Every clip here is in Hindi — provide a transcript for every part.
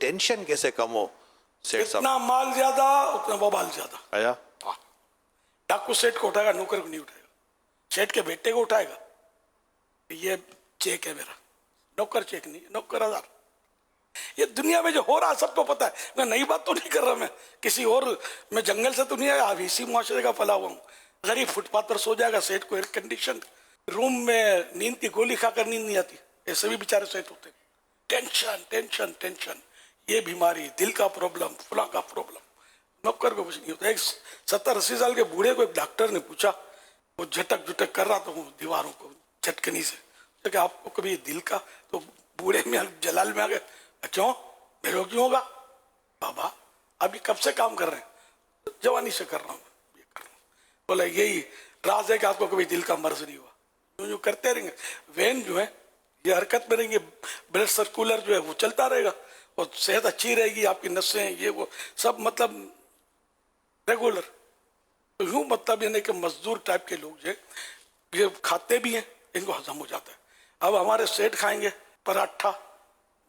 टेंशन कैसे कम हो सेठ साहब? इतना माल ज्यादा उतना बवाल ज्यादा। आया डाकू सेठ को उठाएगा, नौकर को नहीं उठाएगा। सेठ के बेटे को उठाएगा, ये चेक है मेरा, नौकर चेक नहीं, नौकर आधार। ये दुनिया में जो हो रहा सबको पता है। मैं नई बात तो नहीं कर रहा, मैं किसी और, मैं जंगल से तो नहीं आया, अभी इसी मुआशरे का फैला हुआ हूँ। गरीब फुटपाथ पर सो जाएगा, सेठ को एयर कंडीशन रूम में नींद की गोली खाकर नींद नहीं आती, ऐसे भी बेचारे सेठ होते। टेंशन टेंशन टेंशन, ये बीमारी, दिल का प्रॉब्लम, फुला का प्रॉब्लम, नौकर को कुछ नहीं होता। एक 70-80 साल के बूढ़े को एक डॉक्टर ने पूछा, वो झटक झुटक कर रहा था वो दीवारों को झटकनी से, तो क्या आपको कभी दिल का? तो बूढ़े में जलाल में आ गए, क्यों, मेरे को क्यों होगा? बाबा अभी कब से काम कर रहे हैं? जवानी से कर रहा हूँ, ये कर रहा हूँ। बोला यही राज है कि आपको कभी दिल का मर्ज नहीं हुआ। जो करते रहेंगे, वेन जो है ये हरकत में रहेंगे, ब्लड सर्कुलर जो है वो चलता रहेगा और सेहत अच्छी रहेगी, आपकी नसें ये वो सब मतलब रेगुलर। तो यूं मतलब यानी कि मजदूर टाइप के लोग जो ये खाते भी हैं, इनको हजम हो जाता है। अब हमारे सेठ खाएंगे पराठा,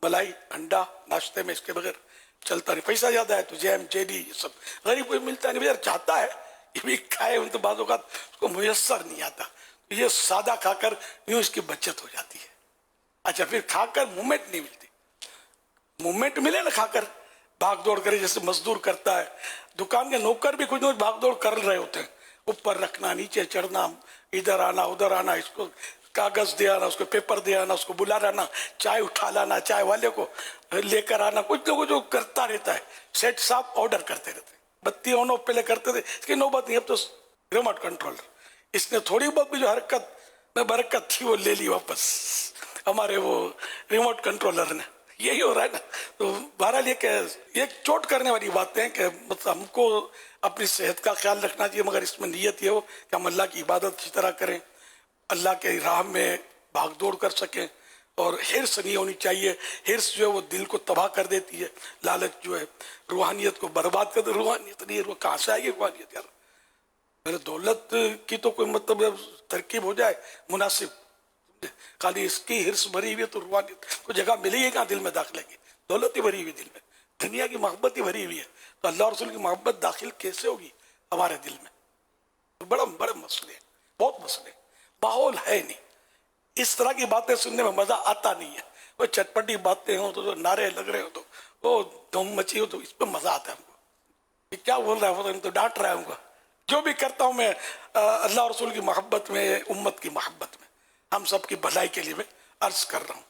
मलाई, अंडा नाश्ते में, इसके बगैर चलता नहीं। पैसा ज्यादा है तो जैम जेली ये सब गरीब को मिलता नहीं, बेचारा चाहता है ये भी खाए, उन तो बाजों का उसको मुयस्सर नहीं आता। तो ये सादा खाकर यूं इसकी बचत हो जाती है। अच्छा, फिर खाकर मूवमेंट नहीं मिलती। मूवमेंट मिले ना खाकर, भाग दौड़ करे जैसे मजदूर करता है। दुकान के नौकर भी कुछ ना कुछ भाग दौड़ कर रहे होते हैं, ऊपर रखना, नीचे चढ़ना, इधर आना उधर आना, इसको कागज दे आना, उसको पेपर दे आना, उसको बुला लाना, चाय उठा लाना, चाय वाले को लेकर आना, कुछ ना कुछ जो करता रहता है। सेठ साहब ऑर्डर करते रहते, बत्ती ऑन ऑफ पहले करते थे, इसकी नौबत नहीं। अब तो रिमोट कंट्रोलर, इसने थोड़ी बहुत भी जो हरकत में बरकत थी वो ले ली वापस हमारे वो रिमोट कंट्रोलर ने। यही हो रहा है ना। तो बहरहाल ये चोट करने वाली बातें हैं कि मतलब हमको अपनी सेहत का ख्याल रखना चाहिए, मगर इसमें नीयत ये हो कि हम अल्लाह की इबादत अच्छी तरह करें, अल्लाह के राह में भाग दौड़ कर सकें। और हिर्स नहीं होनी चाहिए। हिर्स जो है वो दिल को तबाह कर देती है, लालच जो है रूहानियत को बर्बाद कर दे। रूहानियत नहीं है, वो कहाँ से आएगी रूहानियत यार? मेरे दौलत की तो कोई मतलब तरकीब हो जाए मुनासिब, खाली इसकी हिर्स भरी हुई है तो रूहानियत को जगह मिलेगी कहाँ दिल में दाखिल की? दौलत ही भरी हुई दिल में, दुनिया की मोहब्बत ही भरी हुई है, तो अल्लाह रसूल की मोहब्बत दाखिल कैसे होगी हमारे दिल में? तो बड़े मसले, बहुत मसले, माहौल है नहीं। इस तरह की बातें सुनने में मजा आता नहीं है। वो चटपटी बातें हो तो नारे लग रहे हो तो वो धूम मची हो तो इस पर मजा आता है हमको। क्या बोल रहा है वो तो डांट रहा है हमको। जो भी करता हूँ मैं अल्लाह रसूल की मोहब्बत में, उम्मत की मोहब्बत में, हम सब की भलाई के लिए मैं अर्ज कर रहा हूँ।